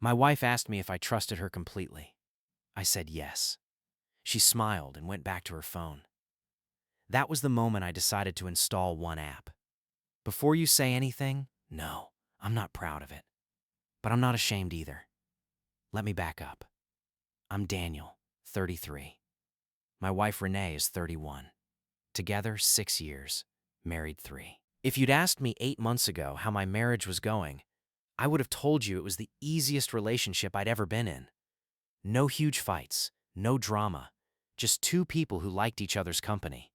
My wife asked me if I trusted her completely. I said yes. She smiled and went back to her phone. That was the moment I decided to install one app. Before you say anything, no, I'm not proud of it. But I'm not ashamed either. Let me back up. I'm Daniel, 33. My wife Renee is 31. Together, 6 years. Married 3. If you'd asked me 8 months ago how my marriage was going, I would have told you it was the easiest relationship I'd ever been in. No huge fights, no drama, just two people who liked each other's company.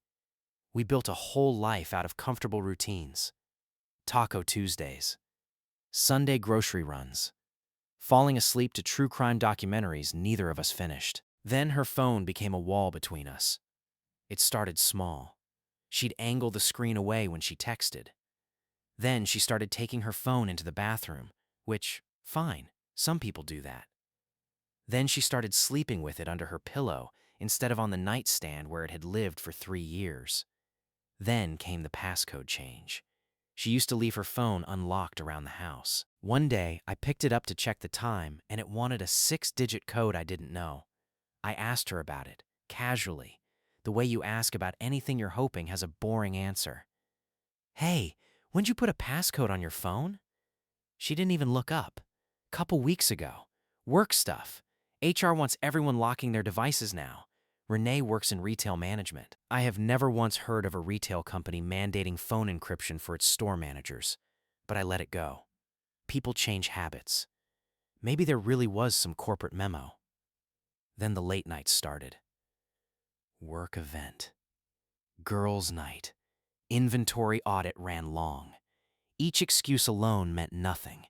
We built a whole life out of comfortable routines. Taco Tuesdays, Sunday grocery runs, falling asleep to true crime documentaries neither of us finished. Then her phone became a wall between us. It started small. She'd angle the screen away when she texted. Then she started taking her phone into the bathroom, which, fine, some people do that. Then she started sleeping with it under her pillow instead of on the nightstand where it had lived for 3 years. Then came the passcode change. She used to leave her phone unlocked around the house. One day, I picked it up to check the time, and it wanted a 6-digit code I didn't know. I asked her about it, casually, the way you ask about anything you're hoping has a boring answer. Hey, when'd you put a passcode on your phone? She didn't even look up. Couple weeks ago. Work stuff. HR wants everyone locking their devices now. Renee works in retail management. I have never once heard of a retail company mandating phone encryption for its store managers, but I let it go. People change habits. Maybe there really was some corporate memo. Then the late nights started. Work event. Girls' night. Inventory audit ran long. Each excuse alone meant nothing.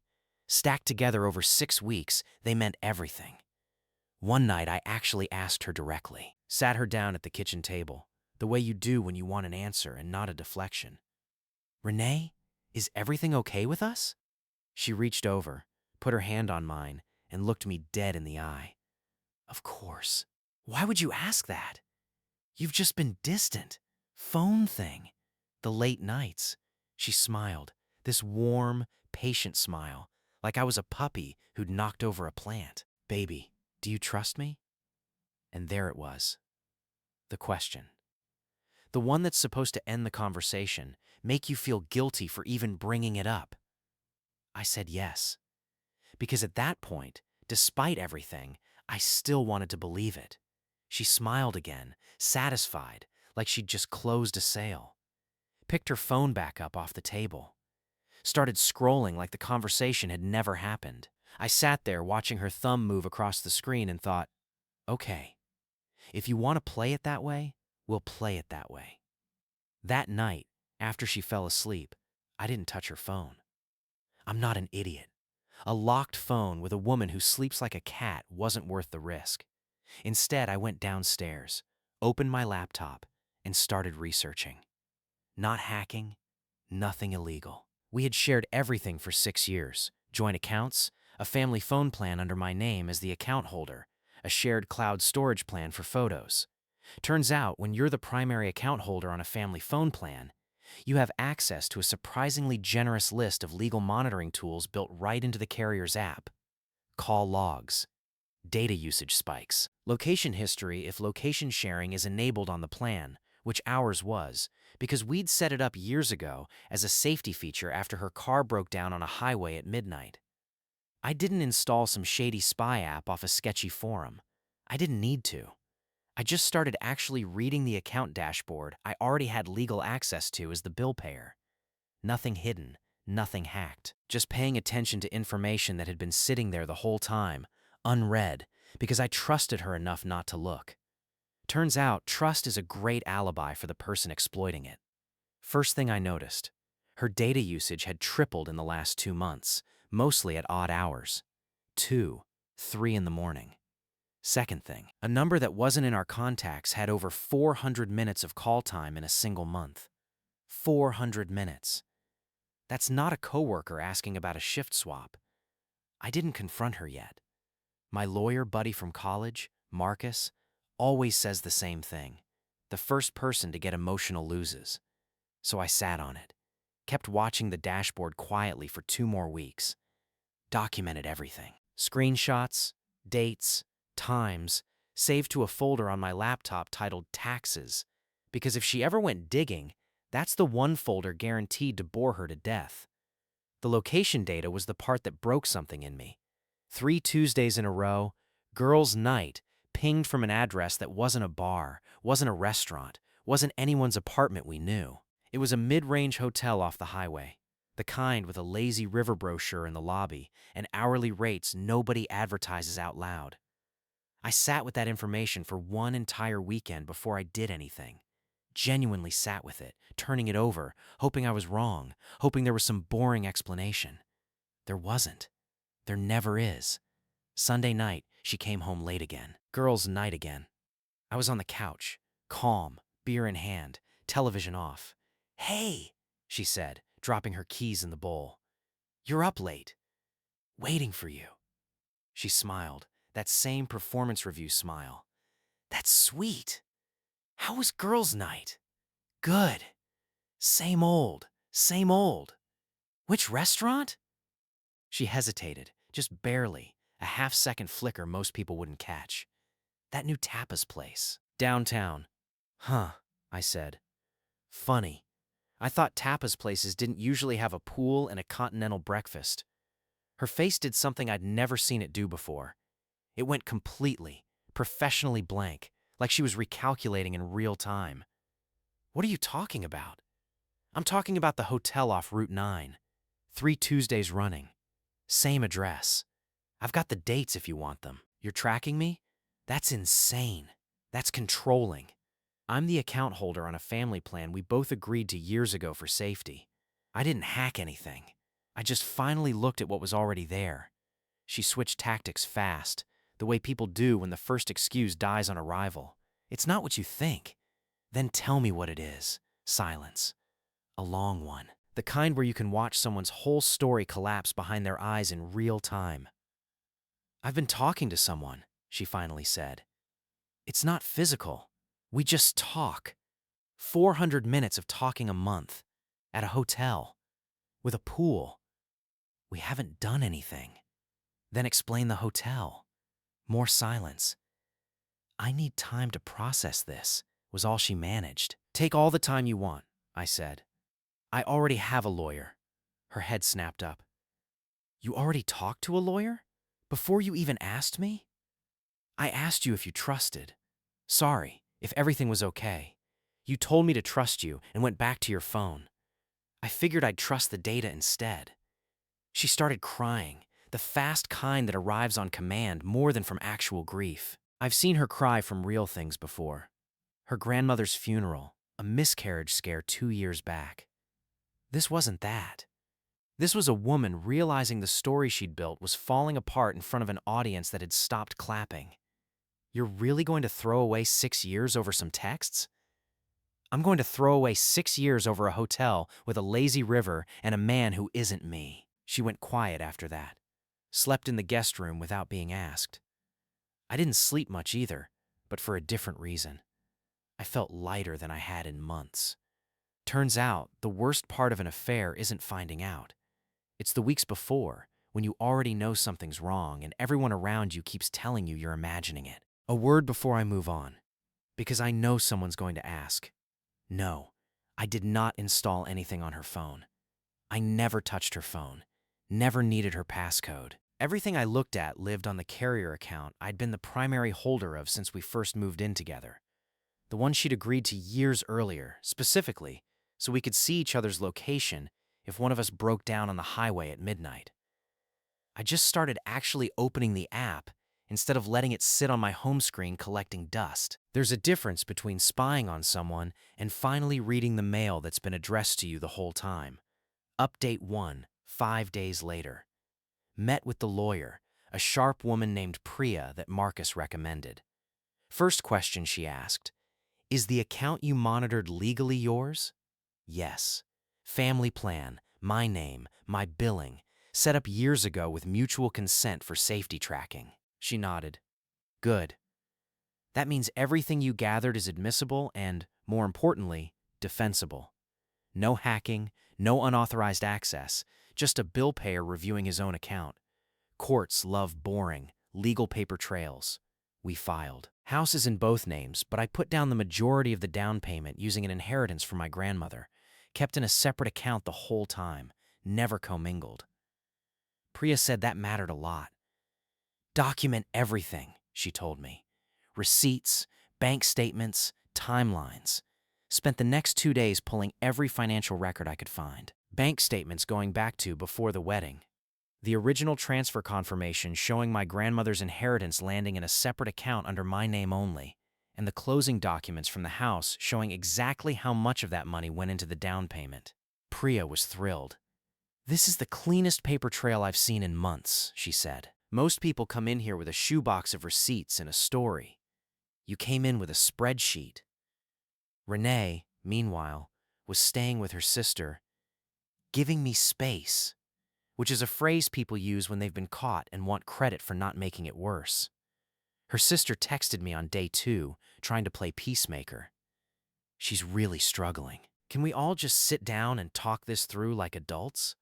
Stacked together over 6 weeks, they meant everything. One night, I actually asked her directly, sat her down at the kitchen table, the way you do when you want an answer and not a deflection. Renee, is everything okay with us? She reached over, put her hand on mine, and looked me dead in the eye. Of course. Why would you ask that? You've just been distant. Phone thing. The late nights. She smiled, this warm, patient smile, like I was a puppy who'd knocked over a plant. Baby, do you trust me? And there it was. The question. The one that's supposed to end the conversation, make you feel guilty for even bringing it up. I said yes. Because at that point, despite everything, I still wanted to believe it. She smiled again, satisfied, like she'd just closed a sale. Picked her phone back up off the table. Started scrolling like the conversation had never happened. I sat there watching her thumb move across the screen and thought, okay, if you want to play it that way, we'll play it that way. That night, after she fell asleep, I didn't touch her phone. I'm not an idiot. A locked phone with a woman who sleeps like a cat wasn't worth the risk. Instead, I went downstairs, opened my laptop, and started researching. Not hacking, nothing illegal. We had shared everything for 6 years. Joint accounts, a family phone plan under my name as the account holder, a shared cloud storage plan for photos. Turns out, when you're the primary account holder on a family phone plan, you have access to a surprisingly generous list of legal monitoring tools built right into the carrier's app. Call logs, data usage spikes, location history if location sharing is enabled on the plan, which ours was, because we'd set it up years ago as a safety feature after her car broke down on a highway at midnight. I didn't install some shady spy app off a sketchy forum. I didn't need to. I just started actually reading the account dashboard I already had legal access to as the bill payer. Nothing hidden, nothing hacked, just paying attention to information that had been sitting there the whole time, unread, because I trusted her enough not to look. Turns out, trust is a great alibi for the person exploiting it. First thing I noticed, her data usage had tripled in the last 2 months, mostly at odd hours. 2, 3 in the morning. Second thing, a number that wasn't in our contacts had over 400 minutes of call time in a single month. 400 minutes. That's not a coworker asking about a shift swap. I didn't confront her yet. My lawyer buddy from college, Marcus, always says the same thing. The first person to get emotional loses. So I sat on it, kept watching the dashboard quietly for 2 more weeks. Documented everything. Screenshots, dates, times, saved to a folder on my laptop titled Taxes, because if she ever went digging, that's the one folder guaranteed to bore her to death. The location data was the part that broke something in me. 3 Tuesdays in a row, girls' night, pinged from an address that wasn't a bar, wasn't a restaurant, wasn't anyone's apartment we knew. It was a mid-range hotel off the highway, the kind with a lazy river brochure in the lobby and hourly rates nobody advertises out loud. I sat with that information for one entire weekend before I did anything. Genuinely sat with it, turning it over, hoping I was wrong, hoping there was some boring explanation. There wasn't. There never is. Sunday night, she came home late again. Girls' night again. I was on the couch, calm, beer in hand, television off. "Hey," she said, dropping her keys in the bowl. "You're up late. Waiting for you." She smiled, that same performance review smile. "That's sweet. How was girls' night?" "Good. Same old, same old." "Which restaurant?" She hesitated, just barely, a half-second flicker most people wouldn't catch. "That new tapas place. Downtown." "Huh," I said. "Funny. I thought tapas places didn't usually have a pool and a continental breakfast." Her face did something I'd never seen it do before. It went completely, professionally blank, like she was recalculating in real time. "What are you talking about?" "I'm talking about the hotel off Route 9. 3 Tuesdays running. Same address. I've got the dates if you want them. You're tracking me? That's insane. That's controlling. I'm the account holder on a family plan we both agreed to years ago for safety. I didn't hack anything. I just finally looked at what was already there." She switched tactics fast, the way people do when the first excuse dies on arrival. "It's not what you think." "Then tell me what it is." Silence. A long one. The kind where you can watch someone's whole story collapse behind their eyes in real time. "I've been talking to someone," she finally said. "It's not physical. We just talk. 400 minutes of talking a month. At a hotel. With a pool. We haven't done anything." Then explain the hotel. More silence. "I need time to process this," was all she managed. "Take all the time you want," I said. "I already have a lawyer." Her head snapped up. "You already talked to a lawyer? Before you even asked me?" "I asked you if you trusted. Sorry, if everything was okay. You told me to trust you and went back to your phone. I figured I'd trust the data instead." She started crying, the fast kind that arrives on command more than from actual grief. I've seen her cry from real things before. Her grandmother's funeral, a miscarriage scare 2 years back. This wasn't that. This was a woman realizing the story she'd built was falling apart in front of an audience that had stopped clapping. "You're really going to throw away 6 years over some texts?" "I'm going to throw away 6 years over a hotel with a lazy river and a man who isn't me." She went quiet after that. Slept in the guest room without being asked. I didn't sleep much either, but for a different reason. I felt lighter than I had in months. Turns out, the worst part of an affair isn't finding out. It's the weeks before, when you already know something's wrong and everyone around you keeps telling you you're imagining it. A word before I move on, because I know someone's going to ask. No, I did not install anything on her phone. I never touched her phone, never needed her passcode. Everything I looked at lived on the carrier account I'd been the primary holder of since we first moved in together. The one she'd agreed to years earlier, specifically, so we could see each other's location if one of us broke down on the highway at midnight. I just started actually opening the app instead of letting it sit on my home screen collecting dust. There's a difference between spying on someone and finally reading the mail that's been addressed to you the whole time. Update 1, 5 days later. Met with the lawyer, a sharp woman named Priya that Marcus recommended. First question she asked, "Is the account you monitored legally yours?" "Yes. Family plan, my name, my billing, set up years ago with mutual consent for safety tracking." She nodded. "Good. That means everything you gathered is admissible and, more importantly, defensible. No hacking, no unauthorized access, just a bill payer reviewing his own account. Courts love boring, legal paper trails. We filed. House is in both names, but I put down the majority of the down payment using an inheritance from my grandmother, kept in a separate account the whole time, never commingled. Priya said that mattered a lot. Document everything, she told me. Receipts, bank statements, timelines. Spent the next 2 days pulling every financial record I could find. Bank statements going back to before the wedding. The original transfer confirmation showing my grandmother's inheritance landing in a separate account under my name only, and the closing documents from the house showing exactly how much of that money went into the down payment. Priya was thrilled. "This is the cleanest paper trail I've seen in months," she said. "Most people come in here with a shoebox of receipts and a story. You came in with a spreadsheet." Renee, meanwhile, was staying with her sister, giving me space, which is a phrase people use when they've been caught and want credit for not making it worse. Her sister texted me on day 2, trying to play peacemaker. "She's really struggling. Can we all just sit down and talk this through like adults?"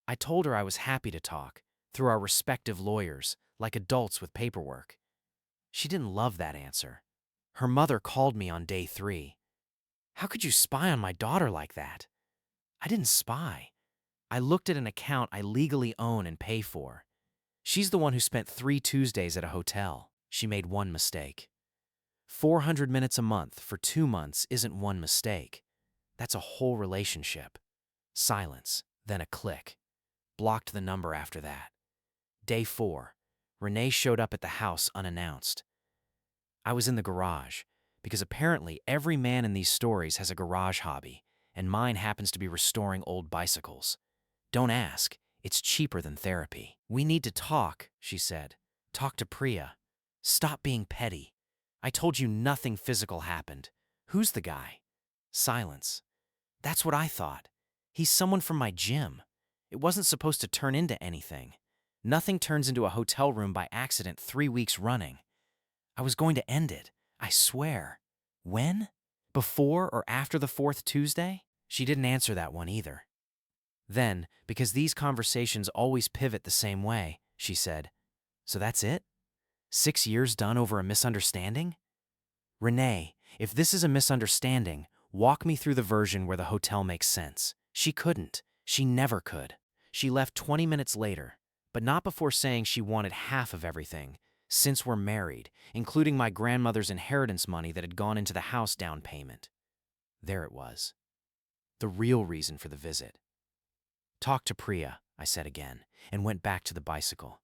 I told her I was happy to talk, through our respective lawyers, like adults with paperwork. She didn't love that answer. Her mother called me on day 3. "How could you spy on my daughter like that?" I didn't spy. I looked at an account I legally own and pay for. She's the one who spent 3 Tuesdays at a hotel. She made one mistake. 400 minutes a month for 2 months isn't one mistake. That's a whole relationship. Silence, then a click. Blocked the number after that. Day 4. Renee showed up at the house unannounced. I was in the garage, because apparently every man in these stories has a garage hobby, and mine happens to be restoring old bicycles. Don't ask, it's cheaper than therapy. "We need to talk," she said. "Talk to Priya. Stop being petty. I told you nothing physical happened. Who's the guy?" Silence. "That's what I thought. He's someone from my gym. It wasn't supposed to turn into anything. Nothing turns into a hotel room by accident 3 weeks running. I was going to end it, I swear." "When? Before or after the 4th Tuesday?" She didn't answer that one either. Then, because these conversations always pivot the same way, she said, "So that's it? 6 years done over a misunderstanding?" "Renee, if this is a misunderstanding, walk me through the version where the hotel makes sense." She couldn't. She never could. She left 20 minutes later, but not before saying she wanted half of everything, since we're married, including my grandmother's inheritance money that had gone into the house down payment. There it was. The real reason for the visit. "Talk to Priya," I said again, and went back to the bicycle.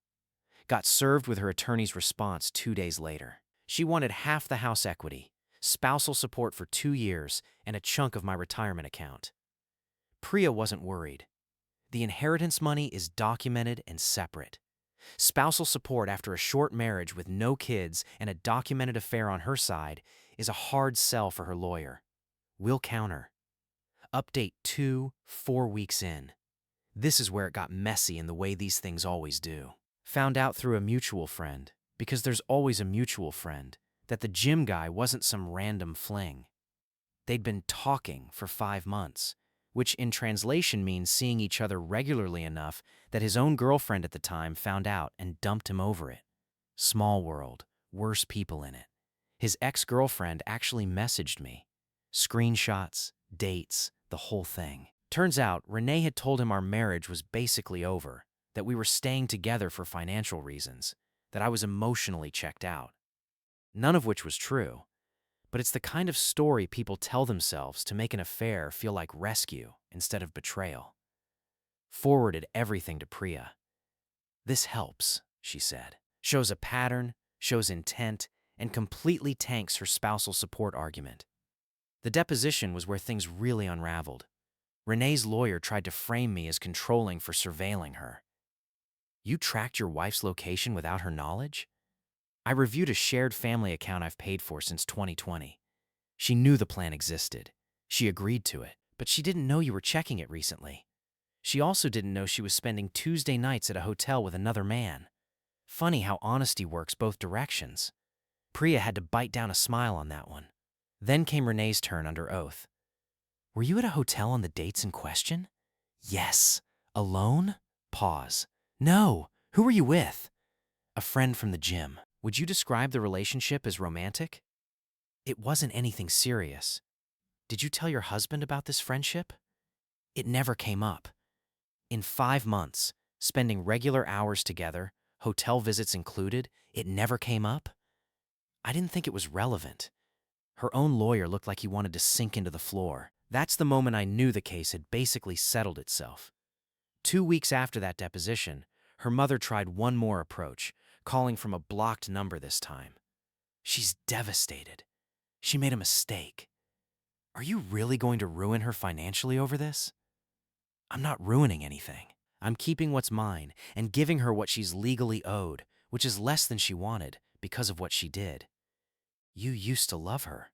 Got served with her attorney's response 2 days later. She wanted half the house equity, spousal support for 2 years, and a chunk of my retirement account. Priya wasn't worried. The inheritance money is documented and separate. Spousal support after a short marriage with no kids and a documented affair on her side is a hard sell for her lawyer. We'll counter. Update 2, 4 weeks in. This is where it got messy in the way these things always do. Found out through a mutual friend, because there's always a mutual friend, that the gym guy wasn't some random fling. They'd been talking for 5 months, which in translation means seeing each other regularly enough that his own girlfriend at the time found out and dumped him over it. Small world, worse people in it. His ex-girlfriend actually messaged me. Screenshots, dates, the whole thing. Turns out Renee had told him our marriage was basically over, that we were staying together for financial reasons, that I was emotionally checked out. None of which was true. But it's the kind of story people tell themselves to make an affair feel like rescue instead of betrayal. Forwarded everything to Priya. "This helps," she said. "Shows a pattern, shows intent, and completely tanks her spousal support argument." The deposition was where things really unraveled. Renee's lawyer tried to frame me as controlling for surveilling her. "You tracked your wife's location without her knowledge?" I reviewed a shared family account I've paid for since 2020. She knew the plan existed. She agreed to it, but she didn't know you were checking it recently. She also didn't know she was spending Tuesday nights at a hotel with another man. Funny how honesty works both directions. Priya had to bite down a smile on that one. Then came Renee's turn under oath. "Were you at a hotel on the dates in question?" "Yes." "Alone?" Pause. "No, Who were you with? A friend from the gym. Would you describe the relationship as romantic? It wasn't anything serious. Did you tell your husband about this friendship? It never came up. In 5 months, spending regular hours together, hotel visits included, it never came up? I didn't think it was relevant. Her own lawyer looked like he wanted to sink into the floor. That's the moment I knew the case had basically settled itself. 2 weeks after that deposition, her mother tried one more approach, calling from a blocked number this time. She's devastated. She made a mistake. Are you really going to ruin her financially over this? I'm not ruining anything. I'm keeping what's mine and giving her what she's legally owed, which is less than she wanted because of what she did. You used to love her.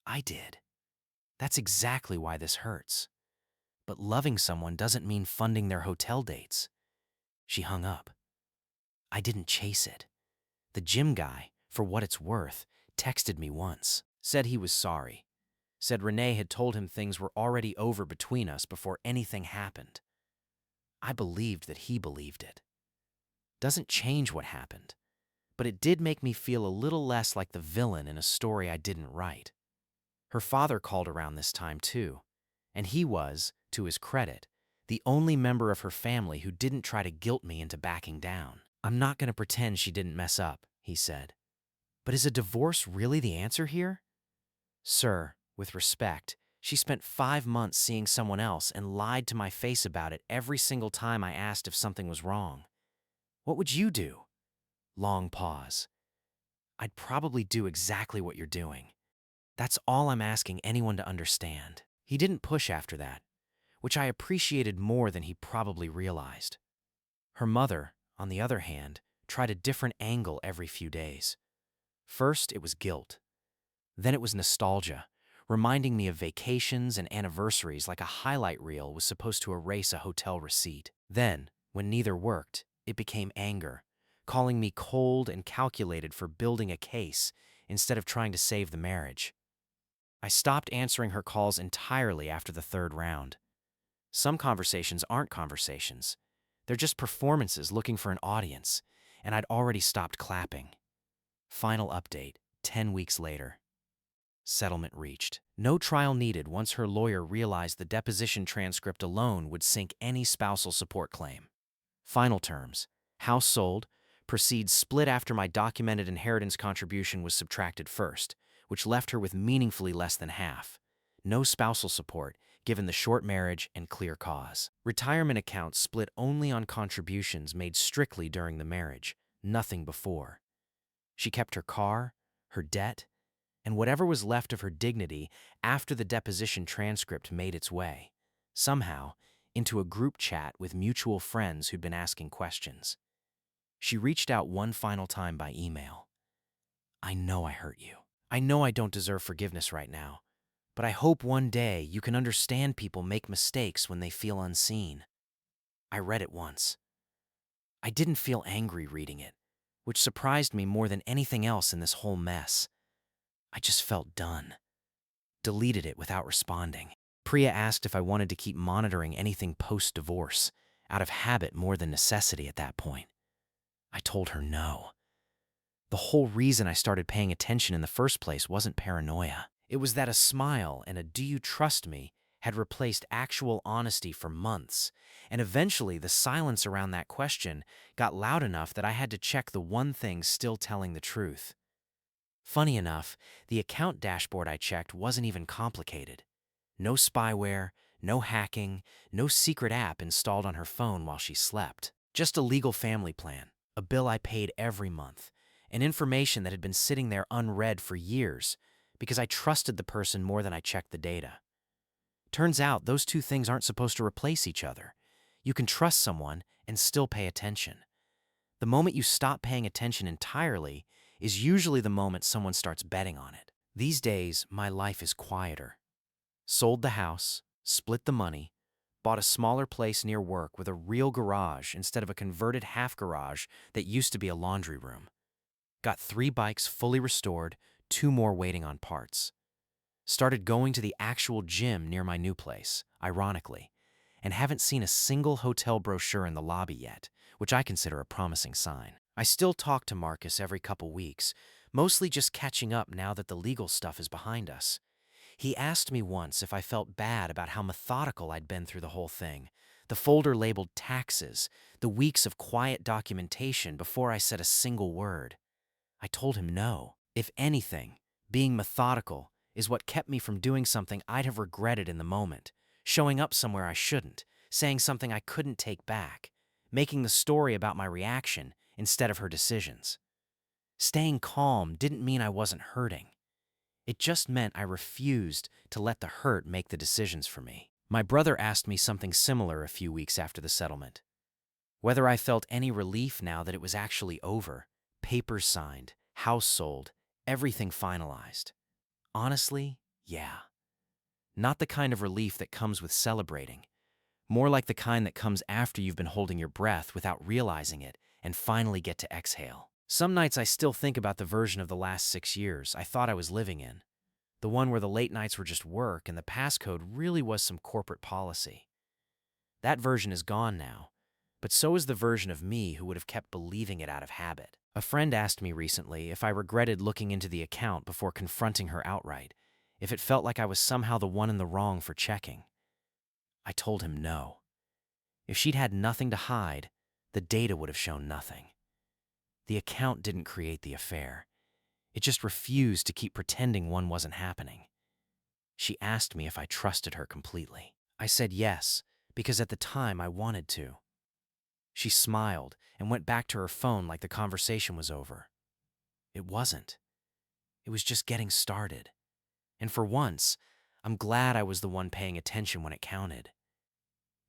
I did. That's exactly why this hurts. But loving someone doesn't mean funding their hotel dates. She hung up. I didn't chase it. The gym guy, for what it's worth, texted me once, said he was sorry, said Renee had told him things were already over between us before anything happened. I believed that he believed it. Doesn't change what happened, but it did make me feel a little less like the villain in a story I didn't write. Her father called around this time too, and he was, to his credit, the only member of her family who didn't try to guilt me into backing down. I'm not going to pretend she didn't mess up, he said. But is a divorce really the answer here? Sir, with respect, she spent 5 months seeing someone else and lied to my face about it every single time I asked if something was wrong. What would you do? Long pause. I'd probably do exactly what you're doing. That's all I'm asking anyone to understand. He didn't push after that, which I appreciated more than he probably realized. Her mother, on the other hand, tried a different angle every few days. First, it was guilt. Then it was nostalgia, reminding me of vacations and anniversaries like a highlight reel was supposed to erase a hotel receipt. Then, when neither worked, it became anger, calling me cold and calculated for building a case instead of trying to save the marriage. I stopped answering her calls entirely after the third round. Some conversations aren't conversations. They're just performances looking for an audience, and I'd already stopped clapping. Final update, 10 weeks later. Settlement reached. No trial needed once her lawyer realized the deposition transcript alone would sink any spousal support claim. Final terms. House sold. Proceeds split after my documented inheritance contribution was subtracted first, which left her with meaningfully less than half. No spousal support, given the short marriage and clear cause. Retirement accounts split only on contributions made strictly during the marriage, nothing before. She kept her car, her debt, and whatever was left of her dignity after the deposition transcript made its way, somehow, into a group chat with mutual friends who'd been asking questions. She reached out one final time by email. I know I hurt you. I know I don't deserve forgiveness right now, but I hope one day you can understand people make mistakes when they feel unseen. I read it once. I didn't feel angry reading it, which surprised me more than anything else in this whole mess. I just felt done. Deleted it without responding. Priya asked if I wanted to keep monitoring anything post-divorce, out of habit more than necessity at that point. I told her no. The whole reason I started paying attention in the first place wasn't paranoia. It was that a smile and a "do you trust me" had replaced actual honesty for months, and eventually the silence around that question got loud enough that I had to check the one thing still telling the truth. Funny enough, the account dashboard I checked wasn't even complicated. No spyware, no hacking, no secret app installed on her phone while she slept. Just a legal family plan, a bill I paid every month, and information that had been sitting there unread for years because I trusted the person more than I checked the data. Turns out those two things aren't supposed to replace each other. You can trust someone and still pay attention. The moment you stop paying attention entirely is usually the moment someone starts betting on it. These days, my life is quieter. Sold the house, split the money, bought a smaller place near work with a real garage instead of a converted half garage that used to be a laundry room. Got 3 bikes fully restored, 2 more waiting on parts. Started going to the actual gym near my new place, ironically, and haven't seen a single hotel brochure in the lobby yet, which I consider a promising sign. I still talk to Marcus every couple weeks, mostly just catching up now that the legal stuff is behind us. He asked me once if I felt bad about how methodical I'd been through the whole thing, the folder labeled taxes, the weeks of quiet documentation before I said a single word. I told him no. If anything, being methodical is what kept me from doing something I'd have regretted in the moment, showing up somewhere I shouldn't, saying something I couldn't take back, making the story about my reaction instead of her decisions. Staying calm didn't mean I wasn't hurting. It just meant I refused to let the hurt make the decisions for me. My brother asked me something similar a few weeks after the settlement. Whether I felt any relief now that it was actually over, papers signed, house sold, everything finalized. Honestly, yeah. Not the kind of relief that comes with celebrating. More like the kind that comes after you've been holding your breath without realizing it and finally get to exhale. Some nights I still think about the version of the last 6 years I thought I was living in. The one where the late nights were just work and the passcode really was some corporate policy. That version is gone now, but so is the version of me who would have kept believing it out of habit. A friend asked me recently if I regretted looking into the account before confronting her outright, if it felt like I was somehow the one in the wrong for checking. I told him no. If she'd had nothing to hide, the data would have shown nothing. The account didn't create the affair. It just refused to keep pretending one wasn't happening. She asked me if I trusted her completely. I said yes, because at the time I wanted to. She smiled and went back to her phone like the conversation was over. It wasn't. It was just getting started. And for once, I'm glad I was the one paying attention when it counted.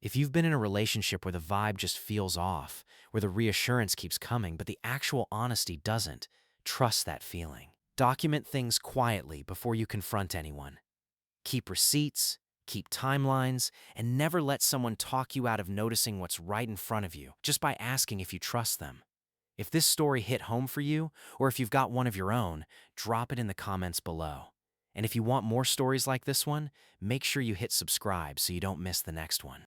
If you've been in a relationship where the vibe just feels off, where the reassurance keeps coming but the actual honesty doesn't, trust that feeling. Document things quietly before you confront anyone. Keep receipts, keep timelines, and never let someone talk you out of noticing what's right in front of you just by asking if you trust them. If this story hit home for you, or if you've got one of your own, drop it in the comments below. And if you want more stories like this one, make sure you hit subscribe so you don't miss the next one.